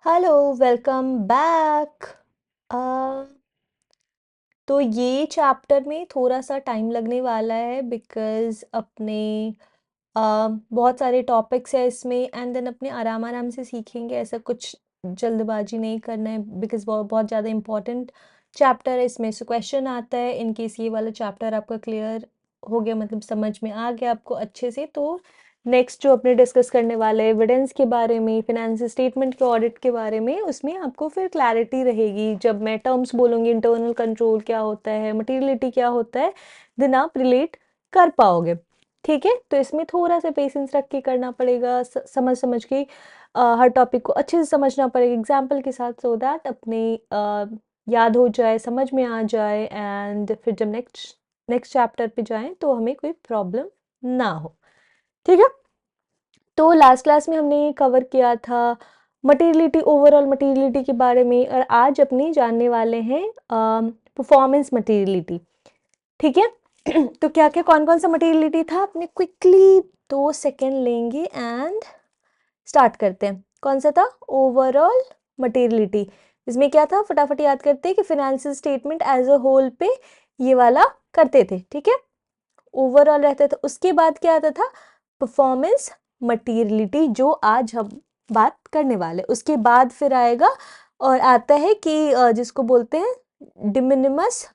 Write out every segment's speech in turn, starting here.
Hello, welcome back. तो ये chapter में थोड़ा सा टाइम लगने वाला है बिकॉज़ अपने बहुत सारे टॉपिक्स है इसमें एंड देन अपने आराम आराम से सीखेंगे। ऐसा कुछ जल्दबाजी नहीं करना है बिकॉज़ बहुत बहुत ज़्यादा इम्पोर्टेंट चैप्टर है इसमें से क्वेश्चन आता है। इन केस ये वाला चैप्टर आपका क्लियर हो गया, मतलब समझ में आ गया आपको अच्छे से, तो नेक्स्ट जो अपने डिस्कस करने वाले एविडेंस के बारे में, फाइनेंशियल स्टेटमेंट के ऑडिट के बारे में, उसमें आपको फिर क्लैरिटी रहेगी। जब मैं टर्म्स बोलूँगी इंटरनल कंट्रोल क्या होता है, मटेरियलिटी क्या होता है, देन आप रिलेट कर पाओगे। ठीक है, तो इसमें थोड़ा सा पेशेंस रख के करना पड़ेगा, समझ समझ के हर टॉपिक को अच्छे से समझना पड़ेगा एग्जाम्पल के साथ, सो दैट अपने याद हो जाए, समझ में आ जाए एंड फिर जब नेक्स्ट चैप्टर पे जाएं तो हमें कोई प्रॉब्लम ना हो। ठीक है, तो लास्ट क्लास में हमने कवर किया था मटेरियलिटी, ओवरऑल मटेरियलिटी के बारे में, और आज अपने जानने वाले हैं परफॉर्मेंस मटेरियलिटी। ठीक है तो क्या क्या कौन कौन सा मटेरियलिटी था, अपने क्विकली 2 सेकेंड लेंगे एंड स्टार्ट करते हैं। कौन सा था? Overall materiality. इसमें क्या था, फटाफट याद करते हैं कि financial statement as a whole पे ये वाला करते थे। ठीक है, ओवरऑल रहता था। उसके बाद क्या आता था? परफॉर्मेंस मटेरियलिटी, जो आज हम बात करने वाले। उसके बाद फिर आएगा और आता है कि जिसको बोलते हैं डिमिनिमस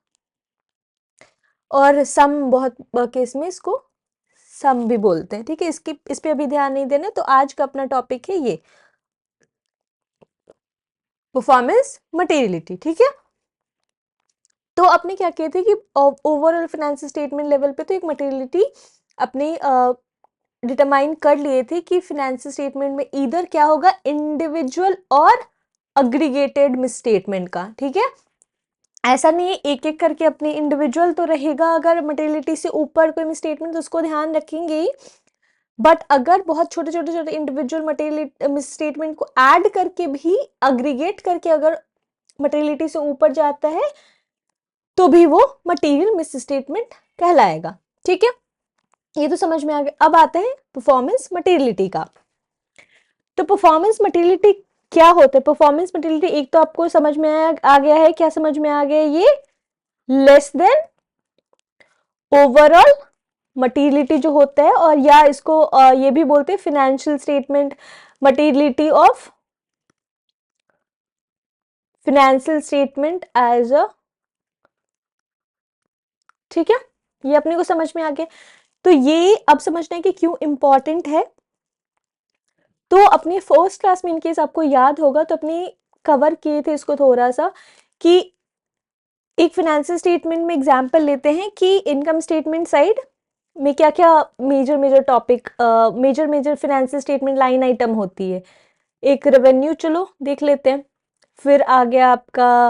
और सम, बहुत केस में इसको सम भी बोलते हैं। ठीक है, इसकी इस पे अभी ध्यान नहीं देना। तो आज का अपना टॉपिक है ये परफॉर्मेंस मटेरियलिटी। ठीक है, तो अपने क्या कहते हैं कि ओवरऑल फाइनेंशियल स्टेटमेंट लेवल पे तो एक मटेरियलिटी अपनी डिटरमाइन कर लिए थे कि फाइनेंशियल स्टेटमेंट में इधर क्या होगा, इंडिविजुअल और अग्रीगेटेड मिसस्टेटमेंट का। ठीक है, ऐसा नहीं है एक एक करके अपने इंडिविजुअल तो रहेगा, अगर मटेरियलिटी से ऊपर कोई मिसस्टेटमेंट तो उसको ध्यान रखेंगे ही, बट अगर बहुत छोटे छोटे छोटे इंडिविजुअल मटेरियल मिसस्टेटमेंट को ऐड करके भी अग्रीगेट करके अगर मटेरियलिटी से ऊपर जाता है तो भी वो मटेरियल मिसस्टेटमेंट कहलाएगा। ठीक है, ये तो समझ में आ गया। अब आते हैं परफॉर्मेंस मटेरियलिटी का। तो परफॉर्मेंस मटेरियलिटी क्या होता है? परफॉर्मेंस मटेरियलिटी एक तो आपको समझ में आ गया है, क्या समझ में आ गया? ये लेस देन ओवरऑल मटेरियलिटी जो होता है, और या इसको ये भी बोलते हैं financial statement materiality of financial statement as a. ठीक है, ये अपने को समझ में आ गया। तो ये अब समझना है कि क्यों इंपॉर्टेंट है। तो अपने फर्स्ट क्लास में इनकेस आपको याद होगा तो अपने कवर किए थे इसको थोड़ा सा, कि एक फाइनेंशियल स्टेटमेंट में एग्जांपल लेते हैं कि इनकम स्टेटमेंट साइड में क्या क्या major major topic, major major financial statement line item होती है। एक रेवेन्यू, चलो देख लेते हैं। फिर आ गया आपका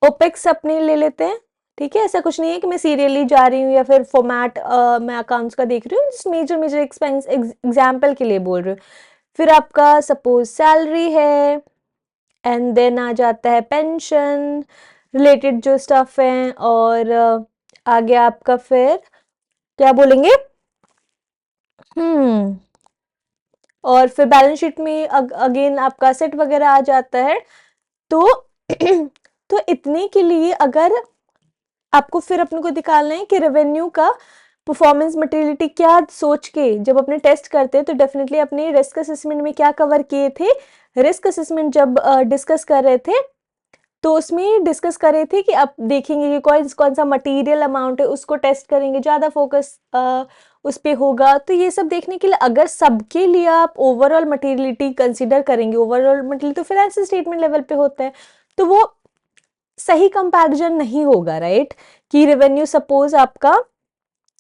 ओपेक्स अपने ले लेते हैं। ठीक है, ऐसा कुछ नहीं है कि मैं सीरियली जा रही हूँ या फिर फॉर्मेट मैं अकाउंट्स का देख रही हूँ, मेजर मेजर एक्सपेंस एग्जाम्पल के लिए बोल रही हूँ। फिर आपका सपोज सैलरी है एंड देन आ जाता है पेंशन रिलेटेड जो स्टफ है, और आ गया आपका फिर क्या बोलेंगे, हम्म और फिर बैलेंस शीट में अगेन आपका सेट वगैरह आ जाता है। तो तो इतने के लिए अगर आपको फिर अपने को निकालना है कि रेवेन्यू का परफॉर्मेंस मटेरियलिटी क्या सोच के जब अपने टेस्ट करते हैं, तो डेफिनेटली अपने रिस्क असेसमेंट में क्या कवर किए थे। रिस्क असेसमेंट जब डिस्कस कर रहे थे तो उसमें डिस्कस कर रहे थे कि आप देखेंगे कि कौन कौन सा मटेरियल अमाउंट है उसको टेस्ट करेंगे, ज़्यादा फोकस उस पर होगा। तो ये सब देखने के लिए अगर सबके लिए आप ओवरऑल मटेरियलिटी कंसिडर करेंगे, ओवरऑल मटेरियल तो फाइनेंशियल स्टेटमेंट लेवल पे होता है, तो वो सही कंपैरिजन नहीं होगा, राइट। कि रेवेन्यू सपोज आपका,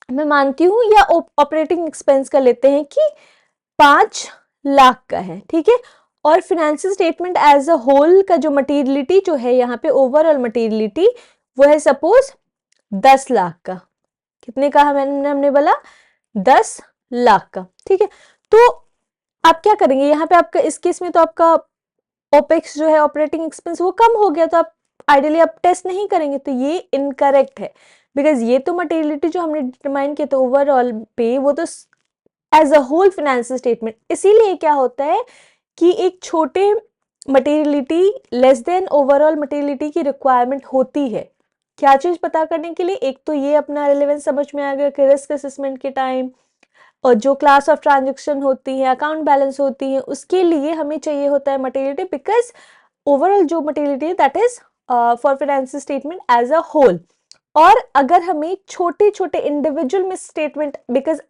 मैं मानती हूँ, या ऑपरेटिंग एक्सपेंस का लेते हैं कि 5 लाख का है। ठीक है, और financial statement as a whole का जो मटेरियलिटी जो है यहाँ पे ओवरऑल मटेरियलिटी, वो है सपोज 10 लाख का। कितने का मैंने हमने बोला? 10 लाख का। ठीक है, तो आप क्या करेंगे यहाँ पे? आपका इस केस में तो आपका ओपेक्स जो है ऑपरेटिंग एक्सपेंस वो कम हो गया, तो आप आइडियली आप टेस्ट नहीं करेंगे, तो ये इनकरेक्ट है। बिकॉज ये तो मटेरियलिटी जो हमने डिटरमाइन किया तो ओवरऑल पे, वो तो as a whole financial statement. इसीलिए क्या होता है कि एक छोटे materiality less than overall materiality की रिक्वायरमेंट होती है। क्या चीज पता करने के लिए? एक तो ये अपना रिलेवेंस समझ में आ गया कि रिस्क असेसमेंट के टाइम और जो क्लास ऑफ ट्रांजेक्शन होती है, अकाउंट बैलेंस होती है, उसके लिए हमें चाहिए होता है मटेरियलिटी, बिकॉज ओवरऑल जो मटेरियलिटी है that is for financial statement as a whole. और अगर हमें छोटे छोटे individual misstatement, because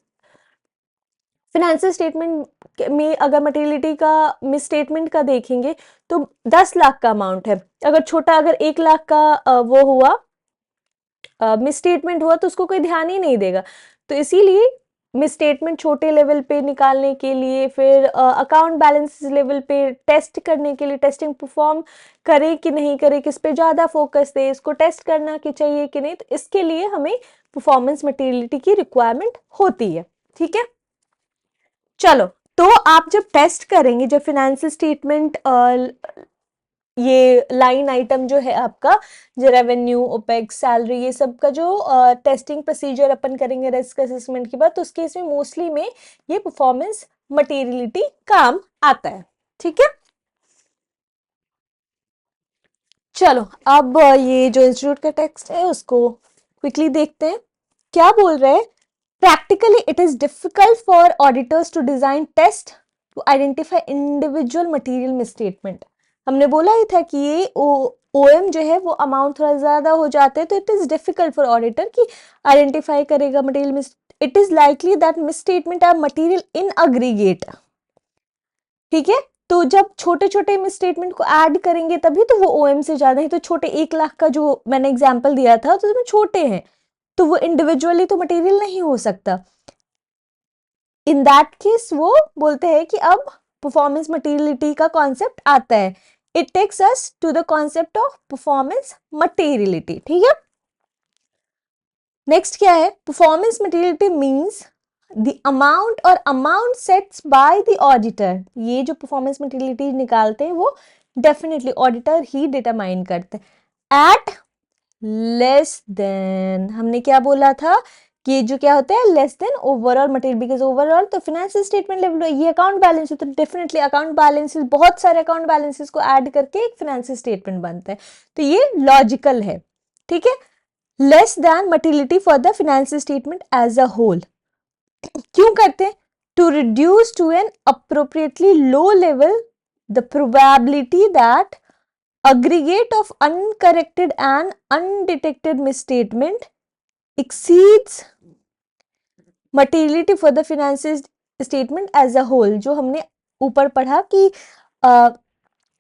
financial statement में अगर मटेरियलिटी का मिस स्टेटमेंट का देखेंगे तो 10 लाख का अमाउंट है, अगर छोटा अगर 1 लाख का वो हुआ मिस स्टेटमेंट हुआ तो उसको कोई ध्यान ही नहीं देगा। तो इसीलिए मिस स्टेटमेंट छोटे लेवल पे निकालने के लिए, फिर अकाउंट बैलेंस लेवल पे टेस्ट करने के लिए, टेस्टिंग परफॉर्म करे कि नहीं करे, किस पे ज़्यादा फोकस दे, इसको टेस्ट करना कि चाहिए कि नहीं, तो इसके लिए हमें परफॉर्मेंस मटेरियलिटी की रिक्वायरमेंट होती है। ठीक है, चलो, तो आप जब टेस्ट करेंगे, जब फाइनेंशियल स्टेटमेंट ये लाइन आइटम जो है आपका, जो रेवेन्यू, ओपेक्स, सैलरी, ये सब का जो टेस्टिंग प्रोसीजर अपन करेंगे रिस्क असेसमेंट के बाद, तो उसके इसमें मोस्टली में ये परफॉर्मेंस मटेरियलिटी काम आता है। ठीक है, चलो अब ये जो इंस्टीट्यूट का टेक्स्ट है उसको क्विकली देखते हैं। क्या बोल रहे हैं? Practically it is difficult for auditors to design test to identify individual material misstatement. हमने बोला ही था कि ये ओएम जो है वो अमाउंट थोड़ा ज्यादा हो जाते हैं, तो it is difficult for auditor कि आइडेंटिफाई करेगा material miss. It is likely that misstatement are material in aggregate. ठीक है, तो जब छोटे छोटे मिसस्टेटमेंट को ऐड करेंगे तभी तो वो ओएम से ज्यादा है। तो छोटे 1 लाख का जो मैंने एग्जांपल दिया था तो उसमें छोटे हैं, तो वो इंडिविजुअली तो मटेरियल नहीं हो सकता। इन दैट केस वो बोलते हैं कि अब परफॉर्मेंस मटेरियलिटी का कॉन्सेप्ट आता है। It takes us to the concept of performance materiality. ठीक है, नेक्स्ट क्या है? Performance materiality means the amount और amount sets by the auditor. ये जो परफॉर्मेंस मटेरियलिटी निकालते हैं वो डेफिनेटली ऑडिटर ही डिटरमाइन करते हैं। एट लेस देन, हमने क्या बोला था कि जो क्या होता है, less than overall material, because overall तो फाइनेंशियल स्टेटमेंट लेवल ये अकाउंट बैलेंस है, तो डेफिनेटली अकाउंट बैलेंसेस, बहुत सारे अकाउंट बैलेंसेस को ऐड करके एक फाइनेंशियल स्टेटमेंट बनता है। तो ये लॉजिकल है। ठीक है, less than materiality for the financial statement as a whole. क्यों करते हैं? To reduce to an appropriately low level the probability that aggregate of uncorrected and undetected misstatement exceeds materiality for the financial statement as a whole। जो हमने ऊपर पढ़ा कि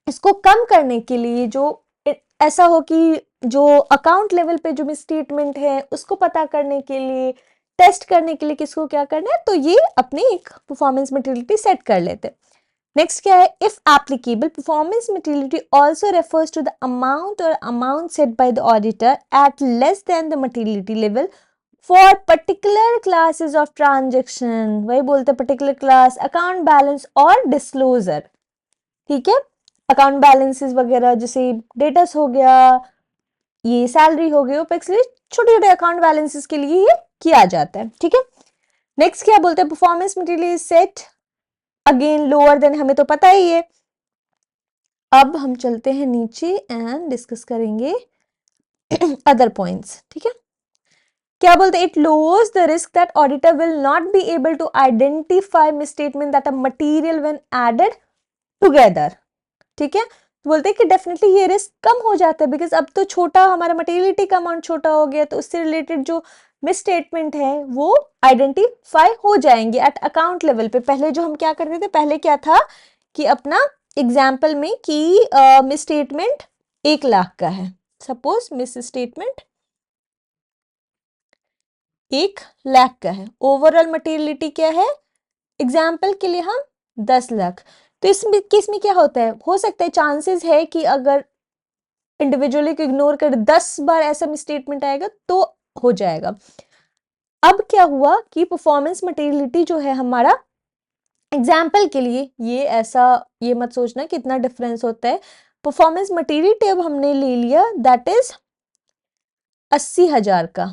इसको कम करने के लिए, जो ऐसा हो कि जो अकाउंट लेवल पे जो मिसस्टेटमेंट है उसको पता करने के लिए, टेस्ट करने के लिए किसको क्या करना है, तो ये अपनी एक परफॉर्मेंस मटेरियलिटी सेट कर लेते हैं। नेक्स्ट क्या है? If applicable, performance materiality also refers to the amount और amount set by the auditor at less than the materiality level for particular classes of transaction. वही बोलते हैं पर्टिकुलर क्लास, अकाउंट बैलेंस और डिस्क्लोजर। ठीक है, account balances वगैरह जैसे डेटस हो गया, ये सैलरी हो गई, ओपेक्स, छोटे छोटे अकाउंट बैलेंसेस के लिए ये किया जाता है। ठीक है, नेक्स्ट क्या बोलते हैं? Performance material set again lower than, हमें तो पता ही है। अब हम चलते हैं नीचे एंड डिस्कस करेंगे अदर पॉइंट्स। ठीक है, क्या बोलते हैं? It lowers the risk that auditor will not be able to identify misstatement that are material when added together. ठीक है, तो बोलते हैं कि डेफिनेटली ये रिस्क कम हो जाता है, बिकॉज अब तो छोटा हमारा मटेरियलिटी का अमाउंट छोटा हो गया, तो उससे रिलेटेड जो मिसस्टेटमेंट है वो आइडेंटिफाई हो जाएंगे एट अकाउंट लेवल पे। पहले जो हम क्या करते थे, पहले क्या था कि अपना एग्जाम्पल में कि मिस स्टेटमेंट 1 लाख का है, सपोज मिस स्टेटमेंट 1 लाख का है, ओवरऑल मटेरियलिटी क्या है एग्जाम्पल के लिए हम 10 लाख। तो इसमें केस में क्या होता है, हो सकता है चांसेस है कि अगर इंडिविजुअली को इग्नोर कर 10 बार ऐसा मिसस्टेटमेंट आएगा तो हो जाएगा। अब क्या हुआ कि परफॉर्मेंस मटेरियलिटी जो है हमारा एग्जाम्पल के लिए, ये ऐसा ये मत सोचना कितना डिफरेंस होता है। परफॉर्मेंस मटेरियलिटी अब हमने ले लिया दैट इज 80,000 का।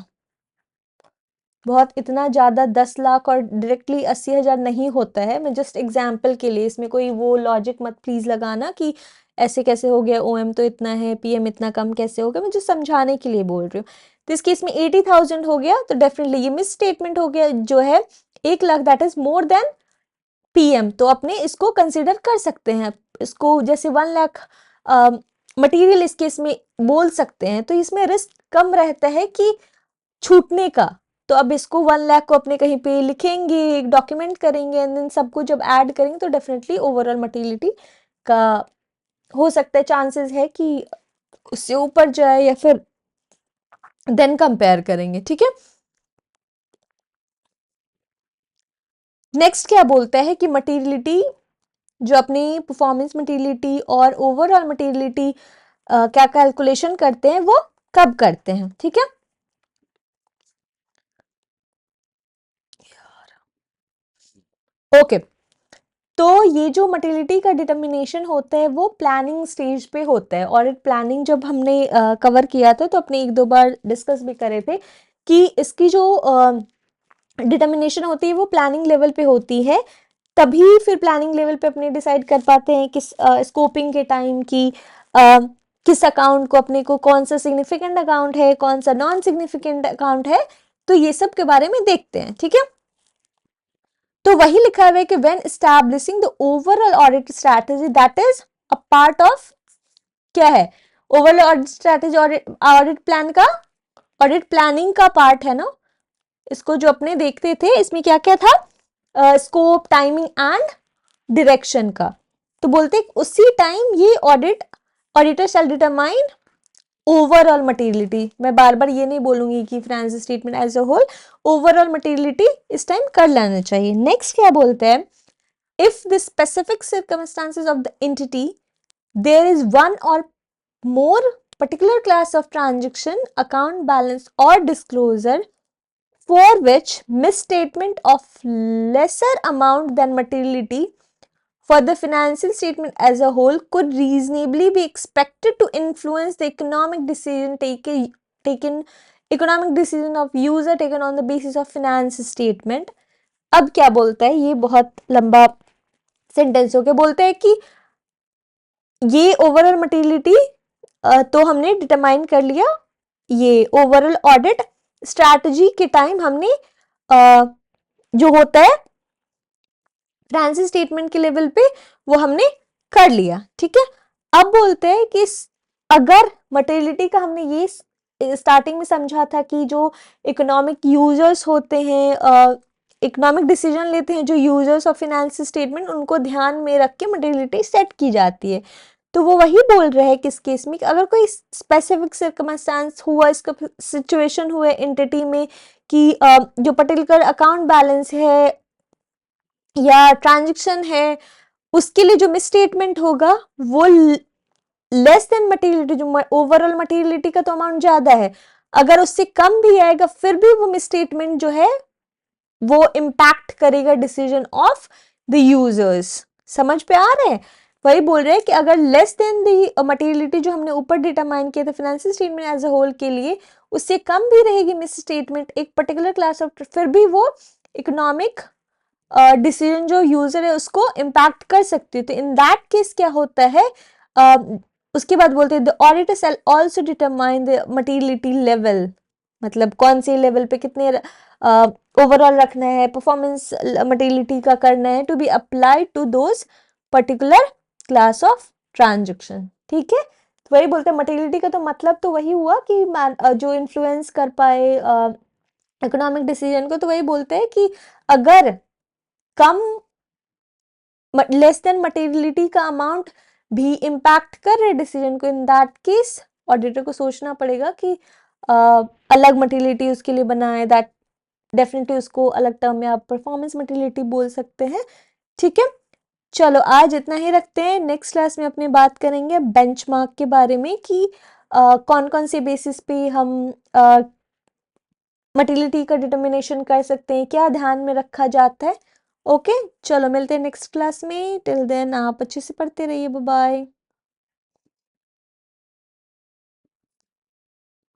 बहुत इतना ज़्यादा 10 लाख और डायरेक्टली 80,000 नहीं होता है। मैं जस्ट एग्जाम्पल के लिए, इसमें कोई वो लॉजिक मत प्लीज़ लगाना कि ऐसे कैसे हो गया, ओएम तो इतना है, पीएम इतना कम कैसे हो गया, मैं जस्ट समझाने के लिए बोल रही हूँ। तो इस केस में 80,000 हो गया, तो डेफिनेटली ये मिस स्टेटमेंट हो गया जो है 1 lakh, that is more than PM. तो अपने इसको कंसिडर कर सकते हैं, इसको जैसे 1 लाख मटेरियल इस केस में बोल सकते हैं। तो इसमें रिस्क कम रहता है कि छूटने का। तो अब इसको 1 लाख को अपने कहीं पे लिखेंगे, एक डॉक्यूमेंट करेंगे, एंड देन सबको जब ऐड करेंगे तो डेफिनेटली ओवरऑल मटेरियलिटी का हो सकता है, चांसेस है कि उससे ऊपर जाए, या फिर देन कंपेयर करेंगे। ठीक है, नेक्स्ट क्या बोलता है कि मटेरियलिटी, जो अपनी परफॉर्मेंस मटेरियलिटी और ओवरऑल मटेरियलिटी क्या कैलकुलेशन करते हैं, वो कब करते हैं। ठीक है, ओके। तो ये जो मटेरियलिटी का डिटर्मिनेशन होता है वो प्लानिंग स्टेज पे होता है। और प्लानिंग जब हमने कवर किया था तो अपने 1-2 बार डिस्कस भी करे थे कि इसकी जो डिटर्मिनेशन होती है वो प्लानिंग लेवल पे होती है। तभी फिर प्लानिंग लेवल पे अपने डिसाइड कर पाते हैं किस स्कोपिंग के टाइम की किस अकाउंट को अपने को, कौन सा सिग्निफिकेंट अकाउंट है, कौन सा नॉन सिग्निफिकेंट अकाउंट है, तो ये सब के बारे में देखते हैं। ठीक है, तो वही लिखा हुआ है कि when establishing the overall audit strategy, that is a part of, क्या है, overall audit strategy, audit plan का, ऑडिट प्लानिंग का पार्ट है ना। इसको जो अपने देखते थे इसमें क्या क्या था, स्कोप, टाइमिंग एंड डायरेक्शन का। तो बोलते उसी टाइम ये auditor shall determine overall materiality. मैं बार बार ये नहीं बोलूंगी कि financial statement as a whole, overall materiality इस टाइम कर लेना चाहिए। नेक्स्ट क्या बोलते हैं, if the specific circumstances of the entity there is one or more particular class of transaction, account balance or disclosure for which misstatement of lesser amount than materiality for the financial statement as a whole could reasonably be expected to influence the economic decision taken economic decision of user taken on the basis of finance statement। अब क्या बोलता है, ये बहुत लंबा sentence हो गया। बोलते हैं कि ये ओवरऑल मटेरियलिटी तो हमने डिटरमाइन कर लिया, ये ओवरऑल ऑडिट स्ट्रैटेजी के टाइम हमने जो होता है फाइनेंशियल स्टेटमेंट के लेवल पे वो हमने कर लिया। ठीक है, अब बोलते हैं कि अगर मटेरियलिटी का हमने ये स्टार्टिंग में समझा था कि जो इकोनॉमिक यूजर्स होते हैं, इकोनॉमिक डिसीजन लेते हैं जो यूजर्स ऑफ फाइनेंशियल स्टेटमेंट, उनको ध्यान में रख के मटेरियलिटी सेट की जाती है। तो वो वही बोल रहे हैं किस केस में, अगर कोई स्पेसिफिक सर्कमस्टांस हुआ, इसका सिचुएशन हुआ एंटिटी में कि जो पर्टिकुलर अकाउंट बैलेंस है या ट्रांजैक्शन है, उसके लिए जो मिसस्टेटमेंट होगा वो लेस देन मटेरियलिटी, जो ओवरऑल मटेरियलिटी का तो अमाउंट ज्यादा है, अगर उससे कम भी आएगा फिर भी वो मिसस्टेटमेंट जो है वो इम्पैक्ट करेगा डिसीजन ऑफ द यूजर्स। समझ पे आ रहे हैं, वही बोल रहे हैं कि अगर लेस देन द मटेरियलिटी जो हमने ऊपर डिटरमाइन किया था financial statement as a whole के लिए, उससे कम भी रहेगी मिस स्टेटमेंट एक पर्टिकुलर क्लास ऑफ, फिर भी वो इकोनॉमिक डिसीजन जो यूजर है उसको इम्पैक्ट कर सकती है। तो इन दैट केस क्या होता है, उसके बाद बोलते हैं the auditor shall also determine the materiality level, मतलब कौन से लेवल पे कितने ओवरऑल रखना है, परफॉर्मेंस मटेरियलिटी का करना है, to be applied to those particular class of transaction. ठीक है, तो वही बोलते हैं मटेरियलिटी का तो मतलब तो वही हुआ कि जो इन्फ्लुएंस कर पाए इकोनॉमिक डिसीजन को। तो वही बोलते हैं कि अगर कम लेस देन मटेरियलिटी का अमाउंट भी इम्पैक्ट कर रहे डिसीजन को, इन दैट केस ऑडिटर को सोचना पड़ेगा कि अलग मटेरियलिटी उसके लिए बनाए, दैट डेफिनेटली उसको अलग टर्म में आप परफॉर्मेंस मटेरियलिटी बोल सकते हैं। ठीक है, चलो आज इतना ही रखते हैं। नेक्स्ट क्लास में अपने बात करेंगे बेंचमार्क के बारे में कि कौन कौन से बेसिस पे हम मटेरियलिटी का डिटर्मिनेशन कर सकते हैं, क्या ध्यान में रखा जाता है। ओके, चलो मिलते हैं नेक्स्ट क्लास में। टिल देन आप अच्छे से पढ़ते रहिए, बाय बाय।